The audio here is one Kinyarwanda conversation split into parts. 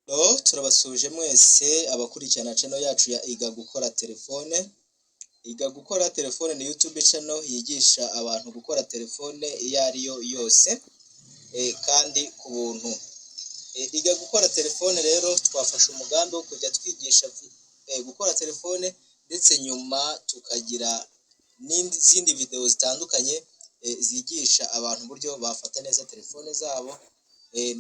Turabasuje mwese abakurikirana channel yacu ya Iga Gukora Telefone. Iga Gukora Telefone ni YouTube channel yigisha abantu gukora telefone iyo ariyo yose kandi ku buntu. Iga Gukora Telefone rero twafashe umugambi wo kujya twigisha gukora telefone, ndetse nyuma tukagira n'izindi video zitandukanye zigisha abantu uburyo bafata neza telefone zabo,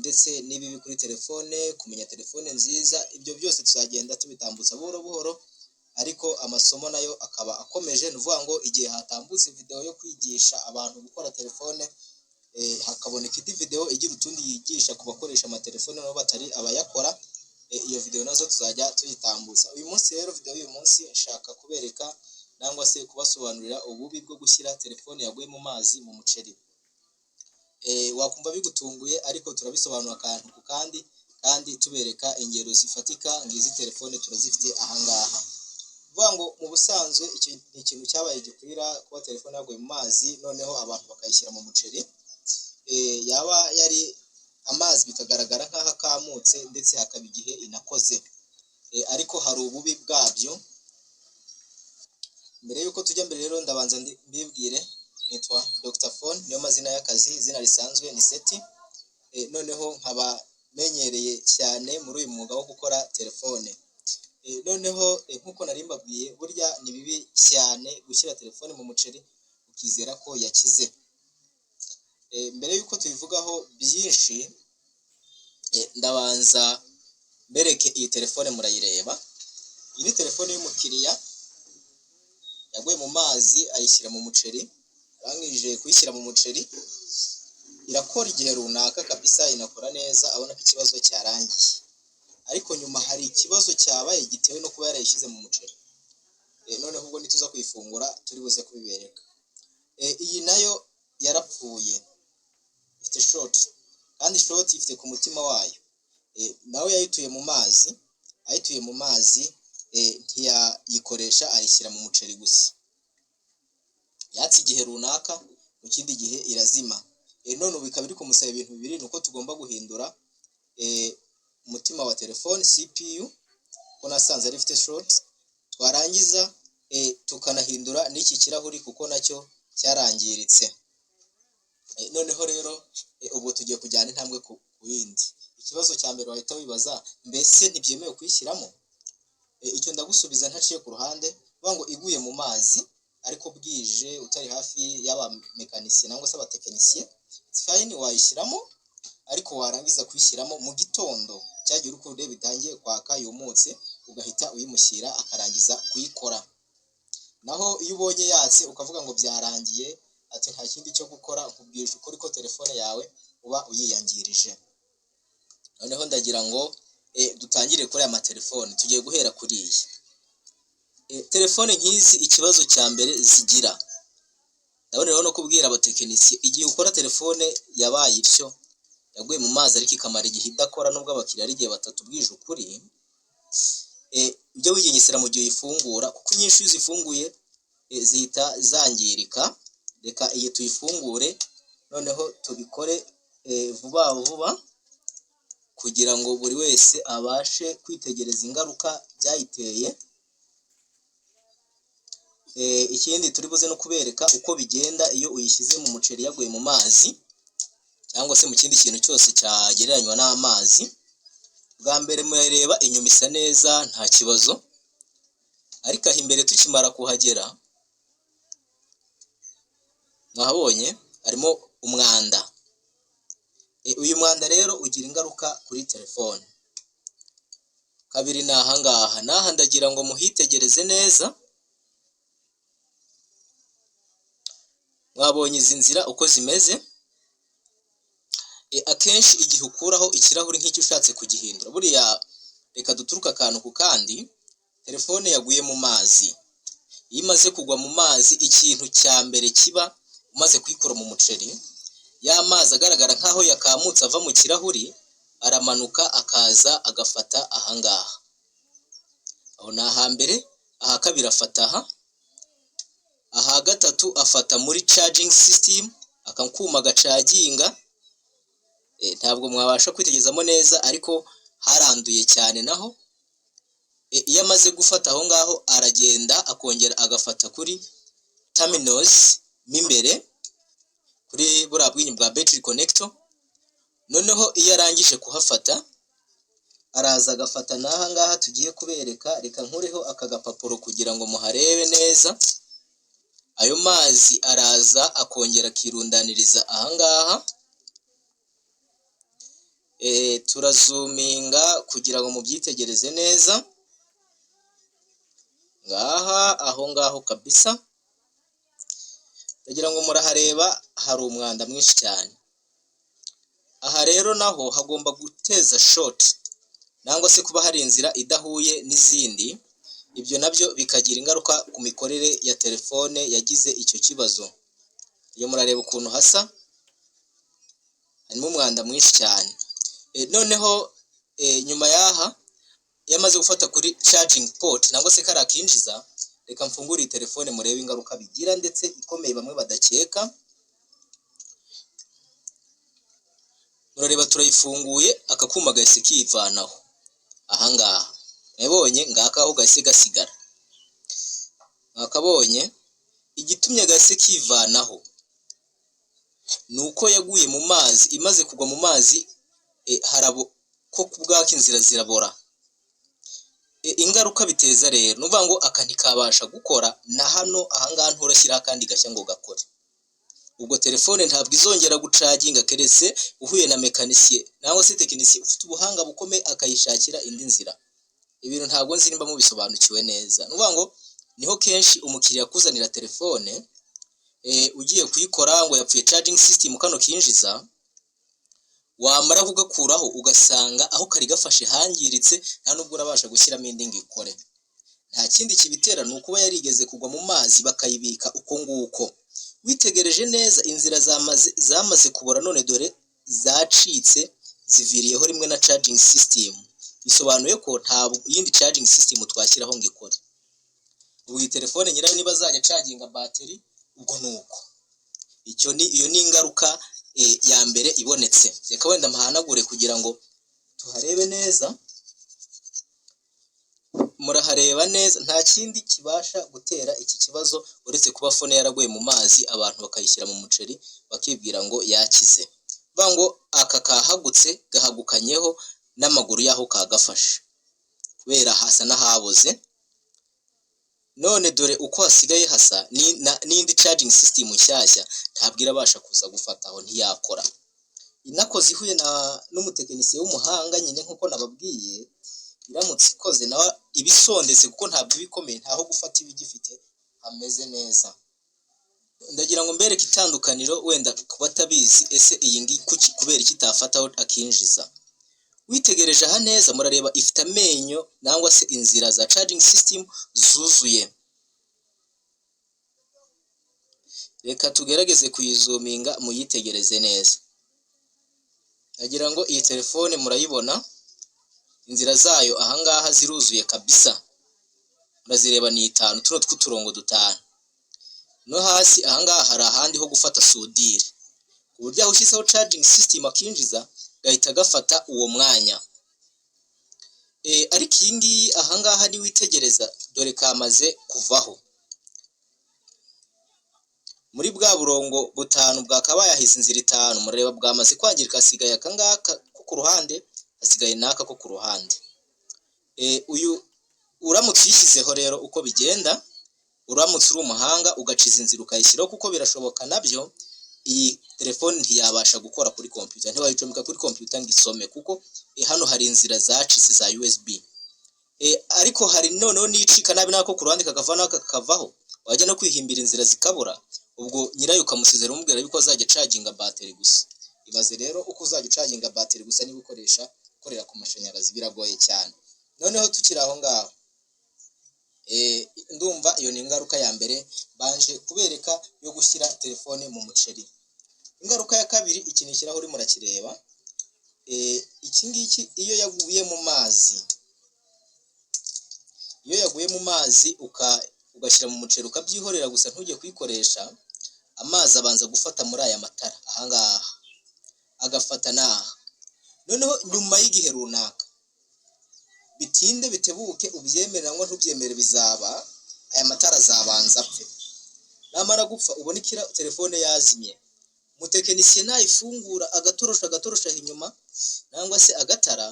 ndetse n'ibibi kuri telefone, kumenya telefone nziza. Ibyo byose tuzagenda tubitambutsa buhoro buhoro, ariko amasomo nayo akaba akomeje. Nuvuga ngo igihe hatambutse video yo kwigisha abantu gukora telefone, hakaboneka indi video igira utundi yigisha ku bakoresha amatelefone nabo batari abayakora, iyo video nazo tuzajya tuyitambutsa. Uyu munsi rero video y'uyu munsi nshaka kubereka nangwa se kubasobanurira ububi bwo gushyira telefone yaguye mu mazi mu muceri. Wakumva bigutunguye, ariko turabisobanura akantu ku kandi tubereka ingero zifatika. Ngizi telefone turazifite ahangaha. Vuga ngo mu busanzwe icyo ni ikintu cyabaye gikwira kuba telefone yaguye mu mazi, noneho abantu bakayishyira mu muceri. Yaba yari amazi bikagaragara nk'aho akamutse, ndetse hakaba igihe inakoze, ariko hari ububi bwabyo. Mbere yuko tujya mbere rero ndabanza mbibwire, nitwa Dr Phone, niyo mazina y'akazi. Izina risanzwe ni Seti. Noneho nkaba menyereye cyane muri uyu mwuga wo gukora telefone. Noneho nkuko nari mbabwiye, burya ni bibi cyane gushyira telefone mu muceri ukizera ko yakize. Mbere yuko tubivugaho byinshi, ndabanza bereke iyi telefone murayireba. Iyi ni telefone y'umukiriya yaguye mu mazi ayishyira mu muceri. Arangije kuyishyira mu muceri, irakora igihe runaka kabisa, inakora neza, abona ko ikibazo cyarangiye. Ariko nyuma hari ikibazo cyabaye gitewe no kuba yarayishyize mu muceri. Noneho ubwo nituza kuyifungura turi buze kubibereka. Iyi nayo yarapfuye, ifite short, kandi short ifite ku mutima wayo. Nawe yayituye mu mazi, ayituye mu mazi ntiyayikoresha, ayishyira mu muceri gusa. Yatse igihe runaka, mu kindi gihe irazima. None ubu bikaba biri kumusaba ibintu bibiri. Nuko tugomba guhindura umutima wa telefone, CPU, ko nasanze ari ifite short. Twarangiza tukanahindura n'iki kirahuri kuko nacyo cyarangiritse. Noneho rero ubwo tugiye kujyana intambwe ku yindi. Ikibazo cya mbere wahita wibaza, mbese ntibyemewe kuyishyiramo? Icyo ndagusubiza ntaciye ku ruhande. Vuga ngo iguye mu mazi ariko bwije, utari hafi y'abamekanisiye nangwa se abatekinisiye, fine, wayishyiramo. Ariko warangiza kuyishyiramo mu gitondo, cyagiye uri kureba bitangiye kwaka yumutse, ugahita uyimushyira akarangiza kuyikora. Naho iyo ubonye yatse ukavuga ngo byarangiye, ati nta kindi cyo gukora, nkubwije ukuri ko telefone yawe uba uyiyangirije. Noneho ndagira ngo dutangire kuri aya matelefone. Tugiye guhera kuri iyi telefone. Nk'izi ikibazo cya mbere zigira, ndabona rero no kubwira abatekinisiye, igihe ukora telefone yabaye ityo, yaguye mu mazi ariko ikamara igihe idakora, nubwo abakiriya ari igihe batatu, bwije ukuri, ibyo wigengesera mu gihe uyifungura, kuko inyinshi iyo uzifunguye zihita zangirika. Reka iyi tuyifungure, noneho tubikore vuba vuba, kugira ngo buri wese abashe kwitegereza ingaruka byayiteye. Ikindi turi buze no kubereka uko bigenda iyo uyishyize mu muceri yaguye mu mazi, cyangwa se mu kindi kintu cyose cyagereranywa n'amazi. Bwa mbere murareba inyuma isa neza, nta kibazo, ariko aho imbere tukimara kuhagera, mwahabonye harimo umwanda. Uyu mwanda rero ugira ingaruka kuri telefone. Kabiri ni ahangaha. N'aha ndagira ngo muhitegereze neza. Mwabonye izi nzira uko zimeze. Akenshi igihe ukuraho ikirahuri nk'icyo ushatse kugihindura, buriya reka duturuka akantu ku kandi. Telefone yaguye mu mazi, iyo imaze kugwa mu mazi, ikintu cya mbere kiba umaze kuyikura mu muceri, ya mazi agaragara nk'aho yakamutse ava mu kirahuri, aramanuka akaza agafata ahangaha. Aho ni ahambere. Aha kabiri afata aha. Aha gatatu afata muri charging system, akakuma gacaginga. Ntabwo mwabasha kwitegerezamo neza, ariko haranduye cyane naho iyo amaze gufata aho ngaho aragenda akongera agafata kuri terminals m'imbere kuri buriya bwinyi bwa battery connector. Noneho iyo arangije kuhafata araza agafata n'aha ngaha tugiye kubereka. Reka nkureho aka gapapuro kugira ngo muharebe neza. Ayo mazi araza akongera akirundaniriza aha ngaha. Turazuminga kugira ngo mubyitegereze neza. Ngaha aho ngaho kabisa, ndagira ngo murahareba hari umwanda mwinshi cyane. Aha rero naho hagomba guteza short nangwa se kuba hari inzira idahuye n'izindi. Ibyo nabyo bikagira ingaruka ku mikorere ya telefone yagize icyo kibazo. Iyo murareba ukuntu hasa, harimo umwanda mwinshi cyane. Noneho nyuma yaha yamaze gufata kuri charging port nangwa se kari akinjiza, reka mfungure iyi telefone murebe ingaruka bigira ndetse ikomeye bamwe badakeka. Murareba turayifunguye, akakuma gahise kivanaho aha ngaha. Mwabonye ngaka aho gahise gasigara. Mwakabonye igitumye gahise kivanaho nuko yaguye mu mazi. Imaze kugwa mu mazi harabo ko kubwaka inzira zirabora. Ingaruka biteza rero nuvuga ngo aka ntikabasha gukora na hano aha ngaha nturashyiraho kandi gashya ngo gakore. Ubwo telefone ntabwo izongera gucaginga keretse uhuye na mekanisiye nawe se tekinisiye ufite ubuhanga bukomeye akayishakira indi nzira. Ibintu ntabwo nzi nimba mubisobanukiwe neza. Nuvuga ngo niho kenshi umukiriya akuzanira telefone ugiye kuyikora ngo yapfuye charging system kano kinjiza, wamara kugakuraho ugasanga aho kari gafashe hangiritse, nta nubwo urabasha gushyiramo indi ngo ikore. Nta kindi kibitera ni ukuba yarigeze kugwa mu mazi bakayibika uko nguko. Witegereje neza inzira zamaze kubora, none dore zacitse ziviriyeho rimwe na charging system. Bisobanuye ko nta yindi charging system twashyiraho ngo ikore. Ubu iyi telefone nyirayo niba azajya charginga battery ubwo nuko. Iyo ni ingaruka ya mbere ibonetse. Reka wenda mahanagure kugira ngo tuharebe neza. Murahareba neza, nta kindi kibasha gutera iki kibazo uretse kuba fone yaraguye mu mazi abantu bakayishyira mu muceri bakibwira ngo yakize. Vuga ngo aka kahagutse gahagukanyeho n'amaguru yaho kagafashe kubera hasa n'ahaboze. None dore uko hasigaye hasa n'indi charging system nshyashya ntabwo irabasha kuza gufataho, ntiyakora. Inakoze ihuye n'umutekinisiye w'umuhanga nyine nkuko nababwiye, iramutse ikoze nawe ibisondetse kuko ntabwo ibikomeye ntaho gufata ibigifite hameze neza. Ndagira ngo mbereke itandukaniro wenda kuba tabizi ese iyi ngi kubera ikitafataho akinjiza. Witegereje aha neza murareba ifite amenyo nangwa se inzira za charging system zuzuye. Reka tugerageze kuyizuminga muyitegereze neza. Ndagira ngo iyi telefone murayibona inzira zayo aha ngaha ziruzuye kabisa. Murazireba ni 5 tuno tw'uturongo dutanu. No hasi aha ngaha hari ahandi ho gufata sudire. Uburyo aho ushyizeho charging system akinjiza gahita gafata uwo mwanya. Ariko iyi ngiyi aha ngaha ni witegereza dore kamaze kuvaho. Muri bwa burongo butanu bwakabaye ahize inzira 5 mureba bwamaze kwangirika, hasigaye aka ngaka ko ku ruhande, hasigaye naka ko ku ruhande. Uyu uramutse uyishyizeho rero uko bigenda, uramutse uri umuhanga ugaciza inzira ukayishyiraho kuko birashoboka nabyo, iyi telefone ntiyabasha gukora kuri computer, ntiwayicomeka kuri computer ngo isome kuko hano hari inzira zacitse za USB. Ariko hari noneho nicika nabi nako ku ruhande kakavana kakavaho, wajya no kwihimbira inzira zikabura, ubwo nyirayo ukamusezera umubwira yuko azajya charginga battery gusa. Ibaze rero uko uzajya charginga battery gusa niba ukorera ku mashanyarazi, biragoye cyane. Noneho tukiri aho ngaho, ndumva iyo ni ingaruka ya mbere banje kubereka yo gushyira telefone mu muceri. Ingaruka ya kabiri, ikintu ishyiraho uri murakireba, iki ngiki iyo yaguye mu mazi ugashyira mu muceri ukabyihorera gusa ntujye kuyikoresha, amazi abanza gufata muri aya matara aha ngaha agafata naha. Noneho nyuma y'igihe runaka bitinde bitebuke ubyemeranywa ntubyemere bizaba aya matara azabanza apfe, namara gupfa ubona telefone yazimye, umutekinisiye nayifungura agatorosha inyuma nangwa se agatara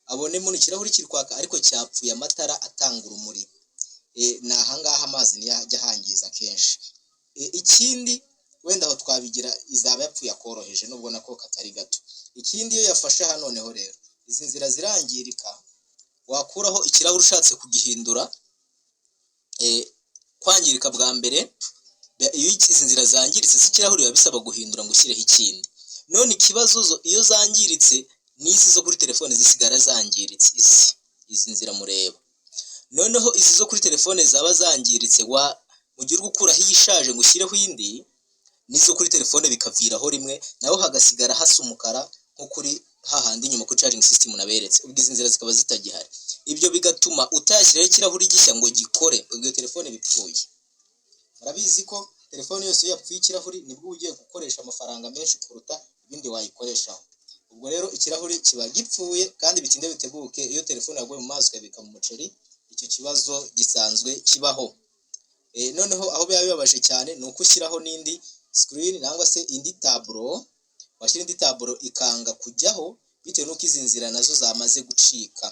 abonemo ikirahuri kiri kwaka ariko cyapfuye amatara atanga urumuri, ni ahangaha amazi niyo ajya ahangiza kenshi. Ikindi wenda aho twabigira izaba yapfuye akoroheje nubwo nako katari gato. Ikindi iyo yafashe hano noneho rero izi nzira zirangirika, wakuraho ikirahuri ushatse kugihindura, kwangirika bwa mbere iyo izi nzira zangiritse si ikirahuri biba bisaba guhindura ngo ushyireho ikindi. None ikibazo iyo zangiritse n'izi zo kuri telefone zisigara zangiritse, izi nzira mureba. Noneho izi zo kuri telefone zaba zangiritse, mu gihe uri gukuraho iyishaje ngo ushyireho indi, n'izo kuri telefone bikaviraho rimwe, naho hagasigara hasa umukara nko kuri hahandi inyuma kuri charging system naberetse, ubwo izi nzira zikaba zitagihari. Ibyo bigatuma utayashyiraho ikirahuri gishya ngo gikore, ubwo telefone bipfuye. Murabizi ko telefone yose iyo yapfuye ikirahuri nibwo ugiye gukoresha amafaranga menshi kuruta ibindi wayikoreshaho. Ubwo rero ikirahuri kiba gipfuye kandi bitinde bitebuke iyo telefone yaguye mu mazi ukabika mu muceri, icyo kibazo gisanzwe kibaho. Noneho aho biba bibabaje cyane ni uko ushyiraho n'indi screen nangwa se indi taburo, washyira indi taburo ikanga kujyaho bitewe n'uko izi nzira nazo zamaze gucika.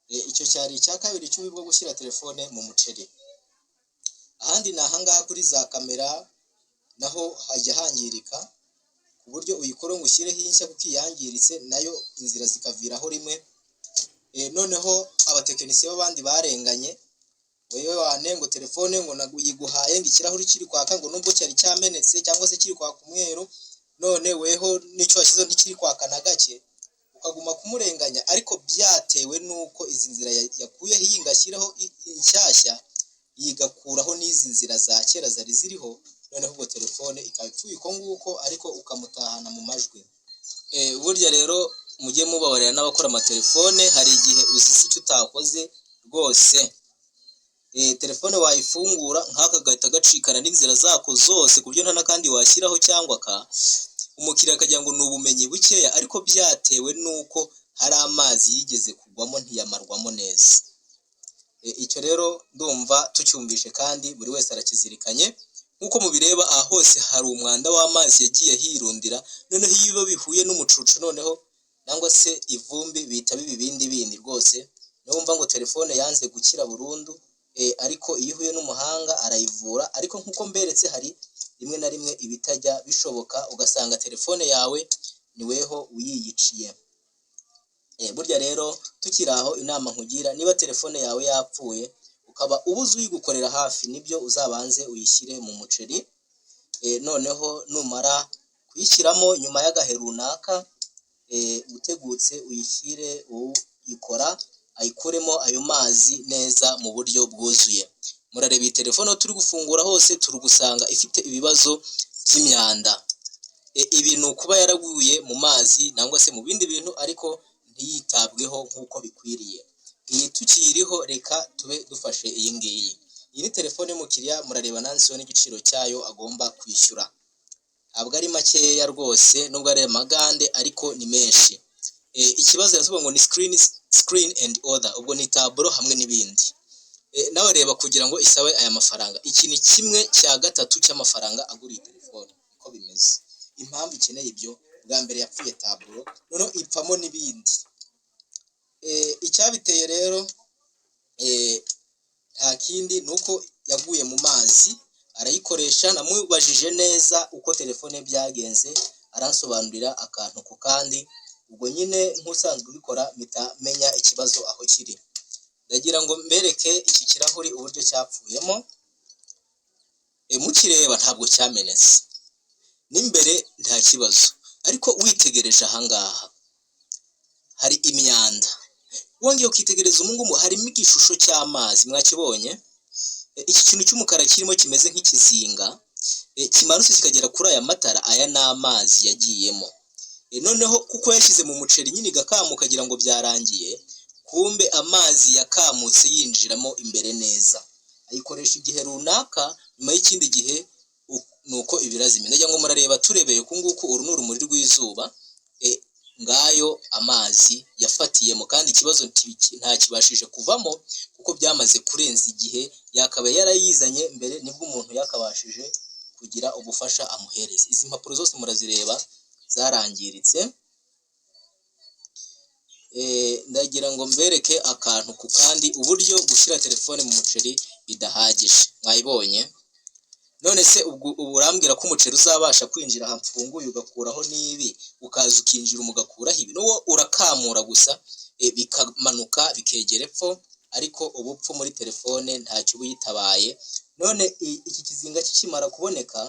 Icyo cyari icya kabiri cy'ububi bwo gushyira telefone mu muceri. Ahandi ni ahangaha kuri za kamera naho hajya hangirika ku buryo uyikora ngo ushyireho inshya kuko iyangiritse nayo inzira zikaviraho rimwe. Noneho abatekinisiye b'abandi barenganye, wewe wanengo telefone ngo naguyiguhaye ngo ikirahuri kiri kwaka ngo nubwo cyari cyamenetse cyangwa se kiri kwaka umweru, none weho n'icyo washyizeho ntikiri kwaka na gake, ukaguma kumurenganya. Ariko byatewe n'uko izi nzira yakuyeho iyi ngashyiraho inshyashya, yigakuraho n'izi nzira za kera zari ziriho, noneho ubwo telefone ikaba ipfuye uko nguko ariko ukamutahana mu majwi. Burya rero mujye mubabarira n'abakora amatelefone, hari igihe uzize icyo utakoze rwose. Telefone wayifungura nk'aka gahita gacikana n'inzira zako zose ku buryo nta n'akandi washyiraho cyangwa umukiriya akagira ngo ni ubumenyi bukeya, ariko byatewe n'uko hari amazi yigeze kugwamo ntiyamarwamo neza. Icyo rero ndumva tucyumvishe kandi buri wese arakizirikanye. Nk'uko mubireba aha hose hari umwanda w'amazi yagiye hirundira, noneho iyo bihuye n'umucucu noneho nangwa se ivumbi bihita biba ibindi bindi rwose. Niyo wumva ngo telefone yanze gukira burundu, ariko iyo ihuye n'umuhanga arayivura. Ariko nk'uko mberetse hari rimwe na rimwe ibitajya bishoboka, ugasanga telefone yawe ni weho uyiyiciye. Burya rero tukiri aho, inama nkugira, niba telefone yawe yapfuye ukaba ubuze uyigukorera hafi, nibyo uzabanze uyishyire mu muceri, noneho numara kuyishyiramo nyuma y'agahe runaka utegutse uyishyire uyikora ayikuremo ayo mazi neza mu buryo bwuzuye. Murareba iyi telefone turi gufungura hose turi gusanga ifite ibibazo by'imyanda. Ibi ni ukuba yaraguye mu mazi nangwa se mu bindi bintu ariko ntiyitabweho nk'uko bikwiriye. Iyi tukiyiriho reka tube dufashe iyi ngiyi. Iyi ni telefone y'umukiriya, murareba nanditseho n'igiciro cyayo agomba kwishyura. Ntabwo ari makeya rwose, nubwo ari amagande ariko ni menshi. Ikibazo yasubiye ngo ni screen and other, ubwo ni taburo hamwe n'ibindi. Nawe reba kugira ngo isabe aya mafaranga, iki ni 1/3 cy'amafaranga agura iyi telefone. Uko bimeze, impamvu ikeneye ibyo, bwa mbere yapfuye taburo, noneho ipfamo n'ibindi. Icyabiteye rero nta kindi nuko yaguye mu mazi, arayikoresha. Namubajije neza uko telefone byagenze, aransobanurira akantu ku kandi, ubwo nyine nk'usanzwe ubikora mpita menya ikibazo aho kiri. Ndagira ngo mbereke iki kirahuri uburyo cyapfuyemo. Mukireba ntabwo cyamenetse, n'imbere nta kibazo, ariko witegereje ahangaha hari imyanda. Wongeye ukitegereza umungumu harimo igishusho cy'amazi, mwakibonye? Iki kintu cy'umukara kirimo kimeze nk'ikizinga, kimanutse kikagera kuri aya matara, aya ni amazi yagiyemo. Noneho kuko yashyize mu muceri nyine igakamuka kagira ngo byarangiye, kumbe amazi yakamutse yinjiramo imbere neza. Ayikoresha igihe runaka, nyuma y'ikindi gihe nuko ibirazimye. Ndagira ngo murareba turebeye ku nguku, uru ni urumuri rw'izuba. ngayo amazi yafatiyemo, kandi ikibazo ntakibashije kuvamo kuko byamaze kurenza igihe yakaba yarayizanye mbere, nibwo umuntu yakabashije kugira ubufasha amuhereza. Izi mpapuro zose murazireba zarangiritse. Ndagira ngo mbereke akantu ku kandi uburyo gushyira telefone mu muceri bidahagije. Mwayibonye? None se ubu urambwira ko umuceri uzabasha kwinjira aha mfunguye ugakuraho n'ibi, ukaza ukinjira umugakuraho ibi, n'uwo urakamura gusa bikamanuka bikegera epfo, ariko ubupfu muri telefone ntacyo uba uyitabaye. None iki kizinga kikimara kuboneka,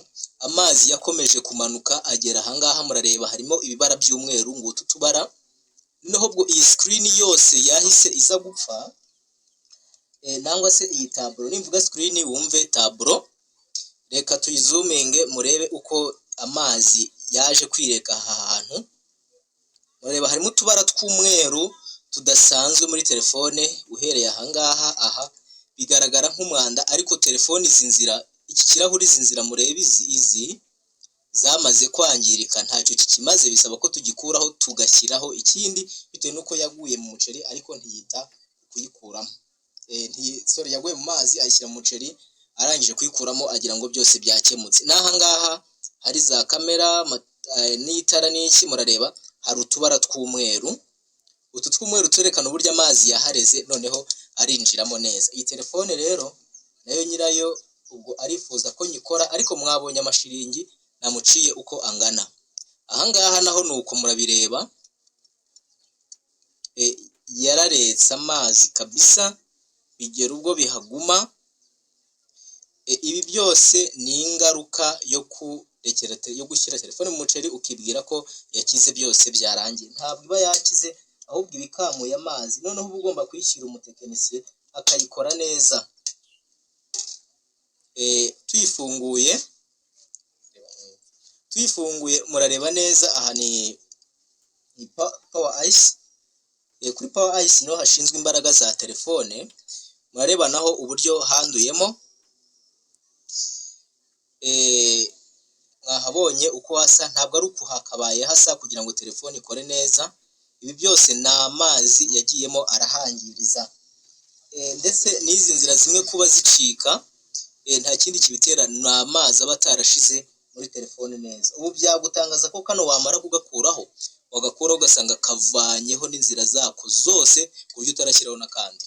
amazi yakomeje kumanuka agera ahangaha, murareba harimo ibibara by'umweru ngo utu tubara, noneho ubwo iyi screen yose yahise iza gupfa, nangwa se iyi taburo, nimvuga screen wumve taburo. Reka tuyizuminge murebe uko amazi yaje kwireka aha hantu. Mureba harimo utubara tw'umweru tudasanzwe muri telefone, uhereye ahangaha aha bigaragara nk'umwanda, ariko telefone izi nzira, iki kirahuri izi nzira murebe izi zamaze kwangirika, ntacyo kikimaze, bisaba ko tugikuraho tugashyiraho ikindi, bitewe n'uko yaguye mu muceri ariko ntiyita kuyikuramo. Yaguye mu mazi ayishyira mu muceri, arangije kuyikuramo agira ngo byose byakemutse. N'ahangaha hari za kamera n'itara n'iki, murareba hari utubara tw'umweru, utu tw'umweru turerekana uburyo amazi yahareze, noneho arinjiramo neza. Iyi telefone rero nayo nyirayo ubwo arifuza ko nyikora, ariko mwabonye amashiringi namuciye uko angana. Ahangaha naho nuko murabireba, yararetse amazi kabisa bigera ubwo bihaguma. Ibi byose ni ingaruka yo gushyira telefone mu muceri ukibwira ko yakize, byose byarangiye. Ntabwo iba yakize, ahubwo iba ikamuye amazi, noneho uba ugomba kuyishyira umutekinisiye akayikora neza. Tuyifunguye murareba neza, aha ni power ice. Kuri power ice niho hashinzwe imbaraga za telefone. Murareba naho uburyo handuyemo, mwahabonye uko hasa, ntabwo ari uko hakabaye hasa kugira ngo telefone ikore neza. Ibi byose ni amazi yagiyemo arahangiriza, ndetse n'izi nzira zimwe kuba zicika, nta kindi kibitera, ni amazi aba atarashize muri telefone neza. Ubu byagutangaza ko kano wamara kugakuraho, wagakuraho ugasanga kavanyeho n'inzira zako zose, ku buryo utarashyiraho n'akandi.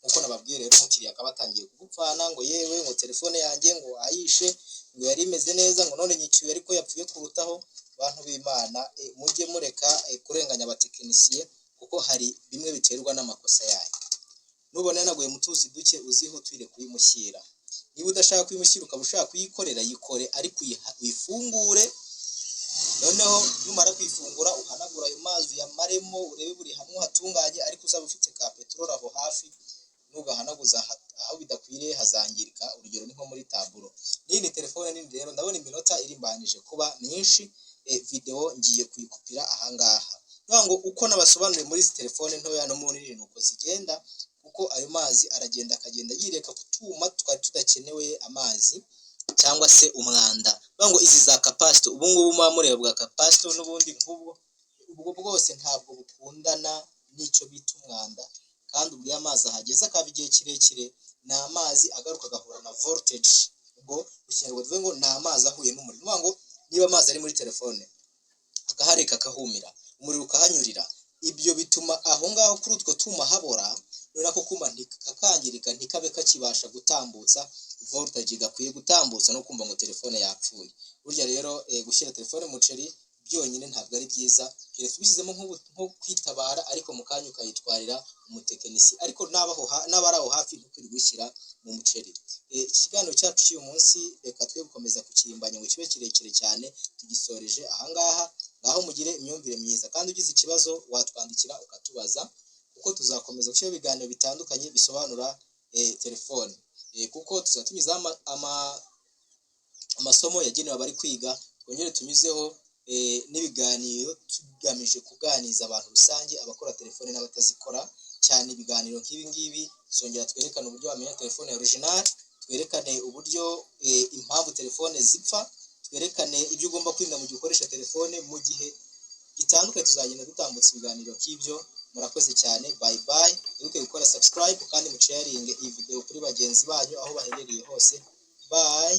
Nkuko nababwiye rero, umukiriya akaba atangiye kugupfana ngo yewe ngo telefone yanjye ngo ayishe, ngo yari imeze neza, ngo none nyicyuye ariko yapfuye kurutaho. Bantu b'Imana, mujye mureka kurenganya abatekinisiye, kuko hari bimwe biterwa n'amakosa yayo. Nubona yanaguye mu tuzi duke, uzihutire kuyimushyira. Niba udashaka kuyimushyira ukaba ushaka kuyikorera, yikore, ariko uyifungure. Noneho numara kuyifungura uhanagura ayo mazi uyamaremo, urebe buri hamwe hatunganye, ariko uzaba ufite ka peteroli aho hafi, nugahanaguza aho bidakwiriye hazangirika. Urugero ni nko muri taburo. N'iyi ni telefone nini rero, ndabona iminota irimbanije kuba myinshi, video ngiye kuyikupira ahangaha. Ngo uko nabasobanuriye muri izi telefone ntoya no muri nini uko zigenda, kuko ayo mazi aragenda akagenda yireka ku tuma twari tudakenewe amazi cyangwa se umwanda. Ngo izi za capacity, ubu ngubu mureba bwa capacity n'ubundi ubwo bwose ntabwo bukundana n'icyo bita umwanda, kandi ubwo amazi ahageze akaba igihe kirekire, ni amazi agaruka agahura na voltage. Ubwo Ikinyarwanda tuvuge ngo ni amazi ahuye n'umuriro. Ngo niba amazi ari muri telefone akahareka akahumira, umuriro ukahanyurira, ibyo bituma aho ngaho kuri utwo tuma habora, nako kuma kakangirika, ntikabe kakibasha gutambutsa voltage gakwiye gutambutsa, no kumva ngo telefone yapfuye. Burya rero gushyira telefone mu muceri byonyine ntabwo ari byiza, keretse ubishyizemo nko kwitabara, ariko mu kanya ukayitwarira umutekinisi, ariko n'abari aho hafi ntukwiriye gushyira mu muceri. Ikiganiro cyacu cy'uyu munsi reka twe gukomeza kukirimbanya ngo kibe kirekire cyane, tugisoreje ahangaha. Ngaho mugire imyumvire myiza, kandi ugize ikibazo watwandikira ukatubaza, kuko tuzakomeza gushyira ibiganiro bitandukanye bisobanura telefone, kuko tuzatunyuzaho amasomo yagenewe abari kwiga, twongere tunyuzeho n'ibiganiro tugamije kuganiriza abantu rusange, abakora telefone n'abatazikora, cyane ibiganiro nk'ibi ngibi. Tuzongera twerekane uburyo wamenya telefone ya original, twerekane uburyo impamvu telefone zipfa, twerekane ibyo ugomba kwirinda mu gihe ukoresha telefone mu gihe gitandukanye tuzagenda dutambutsa ibiganiro k'ibyo. Murakoze cyane, bye bye. Mwibuke gukora subscribe kandi mucaringe iyi video kuri bagenzi banyu aho baherereye hose. Bye.